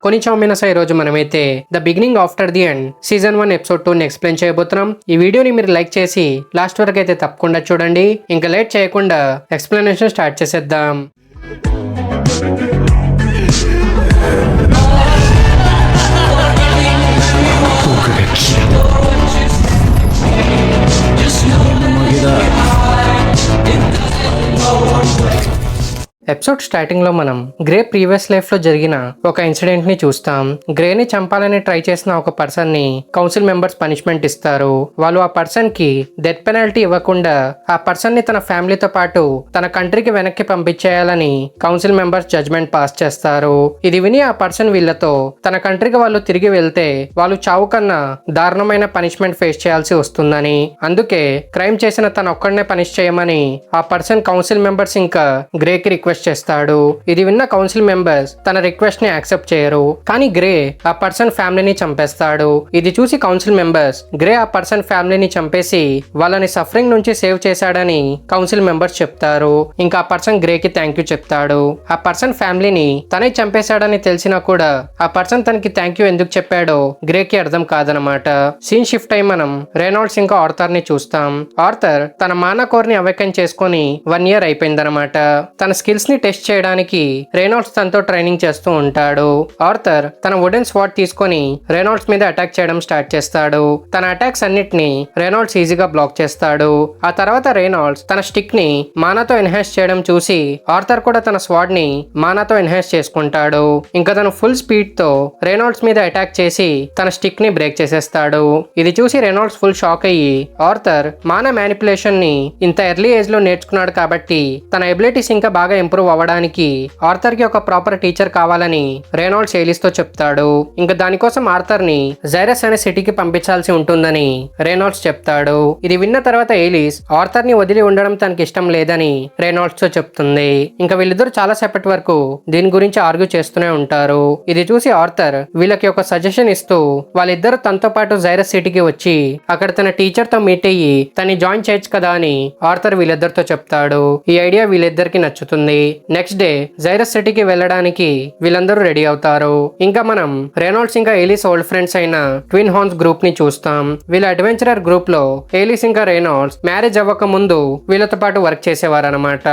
కొనిచావ్ ఈ రోజు మనమైతే the beginning after the end season 1 episode 2 ని ఎక్స్ప్లెయిన్ చేయబోతున్నాం. ఈ వీడియోని మీరు లైక్ చేసి లాస్ట్ వరకు అయితే తప్పకుండా చూడండి. ఇంకా లేట్ చేయకుండా ఎక్స్ప్లెనేషన్ స్టార్ట్ చేసేద్దాం. ఎపిసోడ్ స్టార్టింగ్ లో మనం గ్రే ప్రీవియస్ లైఫ్ లో జరిగిన ఒక ఇన్సిడెంట్ ని చూస్తాం. గ్రేని చంపాలని ట్రై చేసిన ఒక పర్సన్ ని కౌన్సిల్ మెంబర్స్ పనిష్మెంట్ ఇస్తారు. వాళ్ళు ఆ పర్సన్ కి డెత్ పెనాల్టీ ఇవ్వకుండా ఆ పర్సన్ ని తన ఫ్యామిలీతో పాటు తన కంట్రీకి వెనక్కి పంపించేయాలని కౌన్సిల్ మెంబర్స్ జడ్జ్మెంట్ పాస్ చేస్తారు. ఇది విని ఆ పర్సన్ వీళ్ళతో తన కంట్రీకి వాళ్ళు తిరిగి వెళ్తే వాళ్ళు చావు కన్నా దారుణమైన పనిష్మెంట్ ఫేస్ చేయాల్సి వస్తుందని, అందుకే క్రైమ్ చేసిన తన ఒక్కడనే పనిష్ చేయమని ఆ పర్సన్ కౌన్సిల్ మెంబర్స్ ఇంకా గ్రేకి రిక్వెస్ట్ చేస్తాడు. ఇది విన్న కౌన్సిల్ మెంబర్స్ తన రిక్వెస్ట్ ని యాక్సెప్ట్ చేయరు. కానీ గ్రే ఆ పర్సన్ ఫ్యామిలీని చంపేస్తాడు. ఇది చూసి కౌన్సిల్ మెంబర్స్ గ్రే ఆ పర్సన్ ఫ్యామిలీని చంపేసి వాళ్ళని సఫరింగ్ నుంచి సేవ్ చేశాడని కౌన్సిల్ మెంబర్స్ చెప్తారు. ఇంకా ఆ పర్సన్ గ్రేకి థ్యాంక్ యూ చెప్తాడు. ఆ పర్సన్ ఫ్యామిలీని తనే చంపేశాడని తెలిసినా కూడా ఆ పర్సన్ తనకి థ్యాంక్ యూ ఎందుకు చెప్పాడో గ్రేకి అర్థం కాదనమాట. సీన్ షిఫ్ట్ అయి మనం రేనాల్డ్స్ ఇంకా ఆర్థర్ ని చూస్తాం. ఆర్థర్ తన మానకోర్ ని అవేకన్ చేసుకుని 1 year అయిపోయిందనమాట. తన స్కిల్స్ ని టెస్ట్ చేయడానికి రేనాల్డ్స్ తనతో ట్రైనింగ్ చేస్తూ ఉంటాడు. ఆర్థర్ తన వుడెన్ స్వాట్ తీసుకొని రేనాల్డ్స్ మీద అటాక్ చేయడం స్టార్ట్ చేస్తాడు. తన అటాక్స్ అన్నిటిని రేనాల్డ్స్ ఈజీగా బ్లాక్ చేస్తాడు. ఆ తర్వాత రేనాల్డ్స్ తన స్టిక్ ని మానాతో ఎన్హాన్స్ చేయడం చూసి ఆర్థర్ కూడా తన స్వాడ్ ని మానాతో ఎన్హాన్స్ చేసుకుంటాడు. ఇంకా తను ఫుల్ స్పీడ్ తో రేనాల్డ్స్ మీద అటాక్ చేసి తన స్టిక్ ని బ్రేక్ చేసేస్తాడు. ఇది చూసి రేనాల్డ్స్ ఫుల్ షాక్ అయ్యి ఆర్థర్ మానా మ్యానిపులేషన్ ని ఇంత ఎర్లీ ఏజ్ లో నేర్చుకున్నాడు కాబట్టి తన ఎబిలిటీస్ ఇంకా బాగా ఇంప్రూవ్ అవ్వడానికి ఆర్థర్ కి ఒక ప్రాపర్ టీచర్ కావాలని రేనాల్డ్స్ ఏలిస్ తో చెప్తాడు. ఇంకా దానికోసం ఆర్థర్ ని జైరస్ అనే సిటీకి పంపించాల్సి ఉంటుందని రేనాల్డ్స్ చెప్తాడు. ఇది విన్న తర్వాత ఏలిస్ ఆర్థర్ ని వదిలి ఉండడం తనకి ఇష్టం లేదని రేనాల్డ్స్ తో చెప్తుంది. ఇంకా వీళ్ళిద్దరు చాలా సేపటి వరకు దీని గురించి ఆర్గ్యూ చేస్తూనే ఉంటారు. ఇది చూసి ఆర్థర్ వీళ్ళకి ఒక సజెషన్ ఇస్తూ వాళ్ళిద్దరు తనతో పాటు జైరస్ సిటీకి వచ్చి అక్కడ తన టీచర్ తో మీట్ అయ్యి తన్ని జాయిన్ చేయొచ్చు కదా అని ఆర్థర్ వీళ్ళిద్దరితో చెప్తాడు. ఈ ఐడియా వీళ్ళిద్దరికి నచ్చుతుంది. నెక్స్ట్ డే జైరస్ సిటీకి వెళ్ళడానికి వీళ్ళందరూ రెడీ అవుతారు. ఇంకా మనం రేనాల్డ్స్ ఇంకా ఏలిస్ ఓల్డ్ ఫ్రెండ్స్ అయిన ట్విన్ హార్న్స్ గ్రూప్ ని చూస్తాం. వీళ్ళ అడ్వెంచరర్ గ్రూప్ లో ఏలిస్ ఇంకా రేనాల్డ్స్ మ్యారేజ్ అవ్వక ముందు వీళ్ళతో పాటు వర్క్ చేసేవారు అనమాట.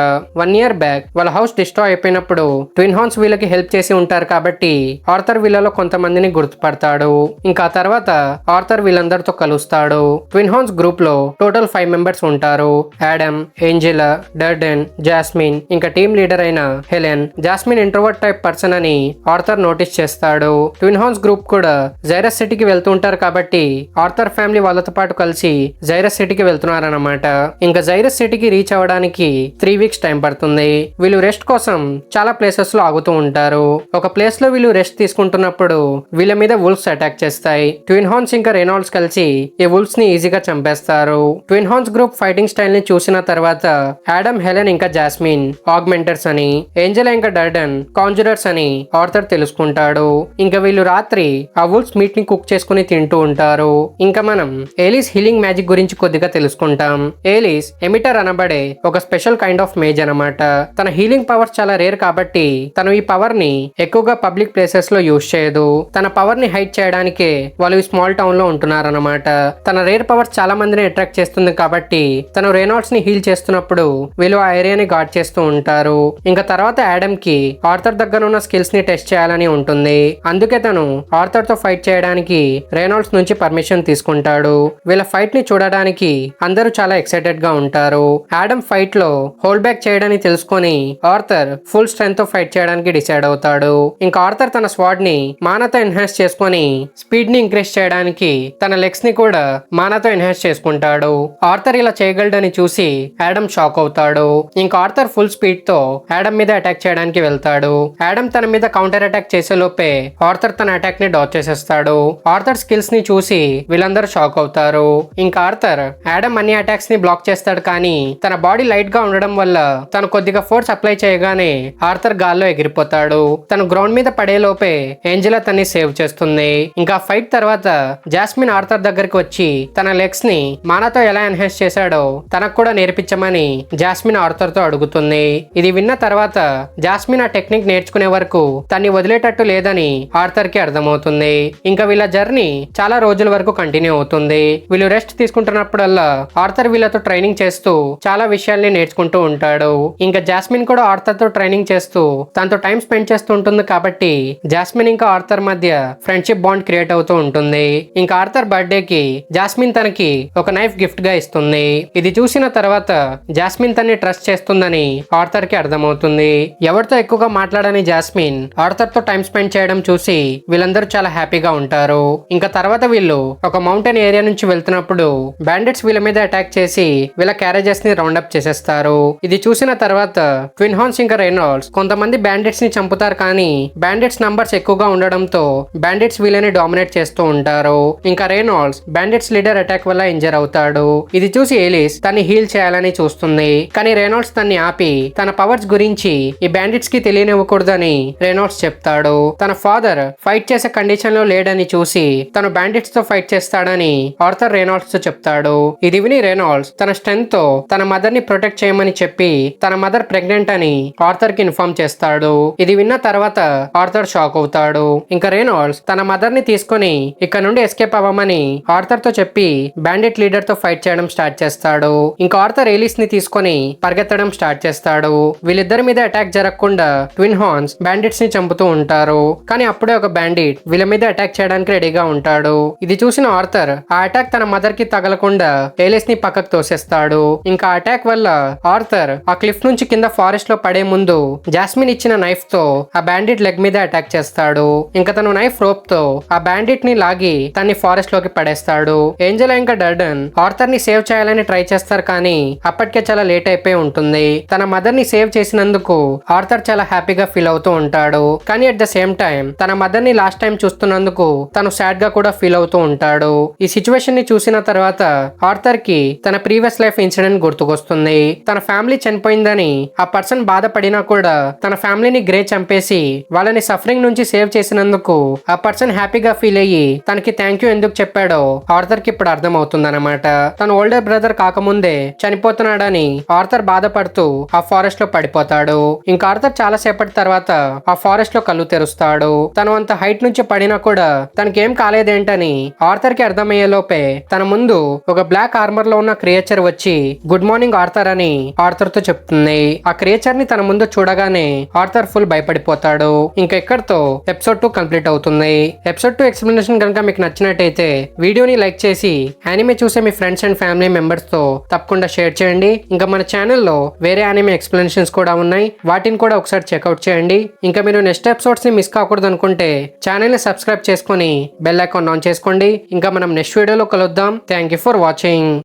1 year బ్యాక్ వాళ్ళ హౌస్ డిస్ట్రాయ్ అయిపోయినప్పుడు ట్విన్ హార్న్స్ వీళ్ళకి హెల్ప్ చేసి ఉంటారు కాబట్టి ఆర్థర్ వీళ్ళలో కొంతమందిని గుర్తుపడతాడు. ఇంకా తర్వాత ఆర్థర్ వీళ్ళందరితో కలుస్తాడు. ట్విన్ హార్న్స్ గ్రూప్ లో టోటల్ 5 మెంబర్స్ ఉంటారు. యాడమ్, ఏంజెలా, డర్డెన్, జాస్మిన్ ఇంకా టీమ్ లీడర్ అయిన Helen. Jasmine introvert type person అని ఆర్థర్ నోటీస్ చేస్తాడు. ట్విన్ హార్న్స్ గ్రూప్ కూడా జైరస్ సిటీకి వెళ్తుంటారు కాబట్టి ఆర్థర్ ఫ్యామిలీ వాళ్ళతో పాటు కలిసి జైరస్ సిటీకి వెళ్తున్నారన్నమాట. ఇంకా జైరస్ సిటీకి రీచ్ అవ్వడానికి 3 weeks టైం పడుతుంది. వీళ్ళు రెస్ట్ కోసం చాలా ప్లేసెస్ లో ఆగుతూ ఉంటారు. ఒక ప్లేస్ లో వీళ్ళు రెస్ట్ తీసుకుంటున్నప్పుడు వీళ్ళ మీద వుల్ఫ్స్ అటాక్ చేస్తాయి. ట్విన్ హార్న్స్ ఇంకా రేనాల్డ్స్ కలిసి ఈ వుల్ఫ్స్ ని ఈజీగా చంపేస్తారు. Twin horns group fighting style ని చూసిన తర్వాత యాడమ్, హెలెన్ ఇంకా జాస్మిన్ ఆగ్మెంటర్స్ అని, ఏంజెలా ఇంకా డర్డన్ కాంజరర్స్ అని ఆర్థర్ తెలుసుకుంటాడు. ఇంకా వీళ్ళు రాత్రి ఆ వుల్ఫ్స్ మీట్ ని కుక్ చేసుకుని తింటూ ఉంటారు. ఇంకా మనం ఏలిస్ హీలింగ్ మ్యాజిక్ గురించి కొద్దిగా తెలుసుకుంటాం. ఏలిస్ ఎమిటర్ అనబడే ఒక స్పెషల్ కైండ్ ఆఫ్ మేజ్ అనమాట. తన హీలింగ్ పవర్స్ చాలా రేర్ కాబట్టి తను ఈ పవర్ ని ఎక్కువగా పబ్లిక్ ప్లేసెస్ లో యూజ్ చేయదు. తన పవర్ ని హైడ్ చేయడానికే వాళ్ళు ఈ స్మాల్ టౌన్ లో ఉంటున్నారన్నమాట. తన రేర్ పవర్స్ చాలా మందిని అట్రాక్ట్ చేస్తుంది కాబట్టి తను రేనాల్డ్స్ ని హీల్ చేస్తున్నప్పుడు వీళ్ళు ఆ ఏరియాని గార్డ్ చేస్తూ ఉంటారు. ఇంకా తర్వాత యాడమ్ కి ఆర్థర్ దగ్గర ఉన్న స్కిల్స్ ని టెస్ట్ చేయాలని ఉంటుంది. అందుకే తను ఆర్థర్ తో ఫైట్ చేయడానికి రేనాల్డ్స్ నుంచి పర్మిషన్ తీసుకుంటాడు. వీళ్ళ ఫైట్ ని చూడడానికి అందరూ చాలా ఎక్సైటెడ్ గా ఉంటారు. యాడమ్ ఫైట్ లో హోల్డ్ బ్యాక్ చేయడానికి తెలుసుకొని ఆర్థర్ ఫుల్ స్ట్రెంత్ తో ఫైట్ చేయడానికి డిసైడ్ అవుతాడు. ఇంకా ఆర్థర్ తన స్వాడ్ ని మానాతో ఎన్హాన్స్ చేసుకొని స్పీడ్ ని ఇంక్రీజ్ చేయడానికి తన లెగ్స్ ని కూడా మానాతో ఎన్హాన్స్ చేసుకుంటాడు. ఆర్థర్ ఇలా చేయగలడని చూసి యాడమ్ షాక్ అవుతాడు. ఇంకా ఆర్థర్ ఫుల్ స్పీడ్ తో యాడమ్ మీద అటాక్ చేయడానికి వెళ్తాడు. యాడమ్ తన మీద కౌంటర్ అటాక్ చేసే లోపే ఆర్థర్ తన అటాక్ ని డాచ్ చేసేస్తాడు. ఆర్థర్ స్కిల్స్ ని చూసి వీళ్ళందరూ షాక్ అవుతారు. ఇంకా ఆర్థర్ యాడమ్ అన్ని అటాక్స్ ని బ్లాక్ చేస్తాడు. కానీ తన బాడీ లైట్ గా ఉండడం వల్ల తను కొద్దిగా ఫోర్స్ అప్లై చేయగానే ఆర్థర్ గాల్లో ఎగిరిపోతాడు. తను గ్రౌండ్ మీద పడే లోపే ఏంజెలా తన్ని సేవ్ చేస్తుంది. ఇంకా ఫైట్ తర్వాత జాస్మిన్ ఆర్థర్ దగ్గరికి వచ్చి తన లెగ్స్ ని మానాతో ఎలా ఎన్హాన్స్ చేశాడో తనకు కూడా నేర్పించమని జాస్మిన్ ఆర్థర్ తో అడుగుతుంది. ఇది విన్న తర్వాత జాస్మిన్ ఆ టెక్నిక్ నేర్చుకునే వరకు తన్ని వదిలేటట్టు లేదని ఆర్థర్ కి అర్థమవుతుంది. ఇంకా వీళ్ళ జర్నీ చాలా రోజుల వరకు కంటిన్యూ అవుతుంది. వీళ్ళు రెస్ట్ తీసుకుంటున్నప్పుడల్లా ఆర్థర్ వీళ్ళతో ట్రైనింగ్ చేస్తూ చాలా విషయాల్ని నేర్చుకుంటూ ఉంటాడు. ఇంకా జాస్మిన్ కూడా ఆర్థర్ తో ట్రైనింగ్ చేస్తూ తనతో టైం స్పెండ్ చేస్తూ ఉంటుంది కాబట్టి జాస్మిన్ ఇంకా ఆర్థర్ మధ్య ఫ్రెండ్షిప్ బాండ్ క్రియేట్ అవుతూ ఉంటుంది. ఇంకా ఆర్థర్ బర్త్డే కి జాస్మిన్ తనకి ఒక నైఫ్ గిఫ్ట్ గా ఇస్తుంది. ఇది చూసిన తర్వాత జాస్మిన్ తన్ని ట్రస్ట్ చేస్తుందని ఆర్థర్ కి అర్థమవుతుంది. ఎవరితో ఎక్కువగా మాట్లాడని జాస్మిన్ ఆర్థర్ తో టైం స్పెండ్ చేయడం చూసి వీళ్ళందరూ చాలా హ్యాపీగా ఉంటారు. ఇంకా తర్వాత వీళ్ళు ఒక మౌంటైన్ ఏరియా నుంచి వెళ్తున్నప్పుడు బ్యాండిట్స్ వీళ్ళ మీద అటాక్ చేసి వీళ్ళ క్యారేజెస్ ని రౌండ్ అప్ చేసేస్తారు. ఇది చూసిన తర్వాత ట్విన్ హార్న్స్ ఇంకా రెనాల్డ్స్ కొంతమంది బ్యాండిట్స్ ని చంపుతారు, కానీ బ్యాండిట్స్ నంబర్స్ ఎక్కువగా ఉండడంతో బ్యాండిట్స్ వీళ్ళని డామినేట్ చేస్తూ ఉంటారు. ఇంకా రెనాల్డ్స్ బ్యాండిట్స్ లీడర్ అటాక్ వల్ల ఇంజర్ అవుతాడు. ఇది చూసి ఏలిస్ తన్ని హీల్ చేయాలని చూస్తుంది, కానీ రెనాల్డ్స్ తన్ని ఆపి తన పవర్స్ గురించి ఈ బ్యాండిట్స్ కి తెలియనివ్వకూడదని రెనాల్డ్స్ చెప్తాడు. తన ఫాదర్ ఫైట్ చేసే కండిషన్ లో లేడని చూసి తను బ్యాండిట్స్ తో ఫైట్ చేస్తాడని ఆర్థర్ రెనాల్డ్స్ తో చెప్తాడు. ఇది విని రెనాల్డ్స్ తన స్ట్రెంత్ తో తన మదర్ ని ప్రొటెక్ట్ చేయమని చెప్పి తన మదర్ ప్రెగ్నెంట్ అని ఆర్థర్ కి ఇన్ఫార్మ్ చేస్తాడు. ఇది విన్న తర్వాత ఆర్థర్ షాక్ అవుతాడు. ఇంకా రెనాల్డ్స్ తన మదర్ ని తీసుకుని ఇక్కడ నుండి ఎస్కేప్ అవ్వమని ఆర్థర్ తో చెప్పి బ్యాండిట్ లీడర్ తో ఫైట్ చేయడం స్టార్ట్ చేస్తాడు. ఇంకా ఆర్థర్ ఏలిస్ ని తీసుకుని పరిగెత్తడం స్టార్ట్ చేస్తాడు. వీళ్ళిద్దరి మీద అటాక్ జరగకుండా ట్విన్ హార్న్స్ బ్యాండిట్స్ ని చంపుతూ ఉంటారు, కానీ అప్పుడే ఒక బ్యాండిట్ వీళ్ళ మీద అటాక్ చేయడానికి రెడీగా ఉంటాడు. ఇది చూసిన ఆర్థర్ ఆ అటాక్ తన మదర్ కి తగలకుండా ఏలిస్ ని పక్కకు తోసేస్తాడు. ఇంకా అటాక్ వల్ల ఆర్థర్ ఆ క్లిఫ్ నుంచి కింద ఫారెస్ట్ లో పడే ముందు జాస్మిన్ ఇచ్చిన నైఫ్ తో ఆ బ్యాండిట్ లెగ్ మీద అటాక్ చేస్తాడు. ఇంకా తను నైఫ్ రోప్ తో ఆ బ్యాండిట్ ని లాగి తన్ని ఫారెస్ట్ లోకి పడేస్తాడు. ఏంజెలా ఇంకా డర్డన్ ఆర్థర్ ని సేవ్ చేయాలని ట్రై చేస్తారు, కానీ అప్పటికే చాలా లేట్ అయిపోయి ఉంటుంది. తన మదర్ ని సేవ్ చేసినందుకు ఆర్థర్ చాలా హ్యాపీగా ఫీల్ అవుతూ ఉంటాడు, కానీ అట్ ద సేమ్ టైం తన మదర్ ని లాస్ట్ టైం చూస్తున్నందుకు తను సాడ్ గా కూడా ఫీల్ అవుతూ ఉంటాడు. ఈ సిచ్యువేషన్ ని చూసిన తర్వాత ఆర్థర్ కి తన ప్రీవియస్ లైఫ్ ఇన్సిడెంట్ గుర్తుకొస్తుంది. తన ఫ్యామిలీ చనిపోయిందని ఆ పర్సన్ బాధపడినా కూడా తన ఫ్యామిలీని గ్రే చంపేసి వాళ్ళని సఫరింగ్ నుంచి సేవ్ చేసినందుకు ఆ పర్సన్ హ్యాపీగా ఫీల్ అయ్యి తనకి థ్యాంక్ యూ ఎందుకు చెప్పాడో ఆర్థర్ కి ఇప్పుడు అర్థం అవుతుంది అనమాట. తన ఓల్డర్ బ్రదర్ కాకముందే చనిపోతున్నాడని ఆర్థర్ బాధపడుతూ ఆ ఫారెస్ట్ లో పడిపోతాడు. ఇంకా ఆర్థర్ చాలా సేపటి తర్వాత ఆ ఫారెస్ట్ లో కళ్ళు తెరుస్తాడు. తను అంత హైట్ నుంచి పడినా కూడా తనకేం కాలేదేంటని ఆర్థర్ కి అర్థమయ్యే లోపే తన ముందు ఒక బ్లాక్ ఆర్మర్ లో ఉన్న క్రియేచర్ వచ్చి గుడ్ మార్నింగ్ ఆర్థర్ అని ఆర్థర్ తో చెప్తుంది. ఆ క్రియేచర్ ని తన ముందు చూడగానే ఆర్థర్ ఫుల్ భయపడిపోతాడు. ఇంకా ఇక్కడతో ఎపిసోడ్ 2 కంప్లీట్ అవుతుంది. ఎపిసోడ్ 2 ఎక్స్ప్లెనేషన్ కనుక మీకు నచ్చినట్టయితే వీడియోని లైక్ చేసి యానిమే చూసే మీ ఫ్రెండ్స్ అండ్ ఫ్యామిలీ మెంబర్స్ తో తప్పకుండా షేర్ చేయండి. ఇంకా మన ఛానల్లో వేరే యానిమే ఎక్స్ప్లెనేషన్స్ కూడా ఉన్నాయి, వాటిని కూడా ఒకసారి చెక్అవుట్ చేయండి. ఇంకా మీరు నెక్స్ట్ ఎపిసోడ్స్ ని మిస్ కాకూడదు అనుకుంటే ఛానల్ ని సబ్స్క్రైబ్ చేసుకుని బెల్ ఐకాన్ ఆన్ చేసుకోండి. ఇంకా మనం నెక్స్ట్ వీడియోలో కలుద్దాం. Thank you for watching.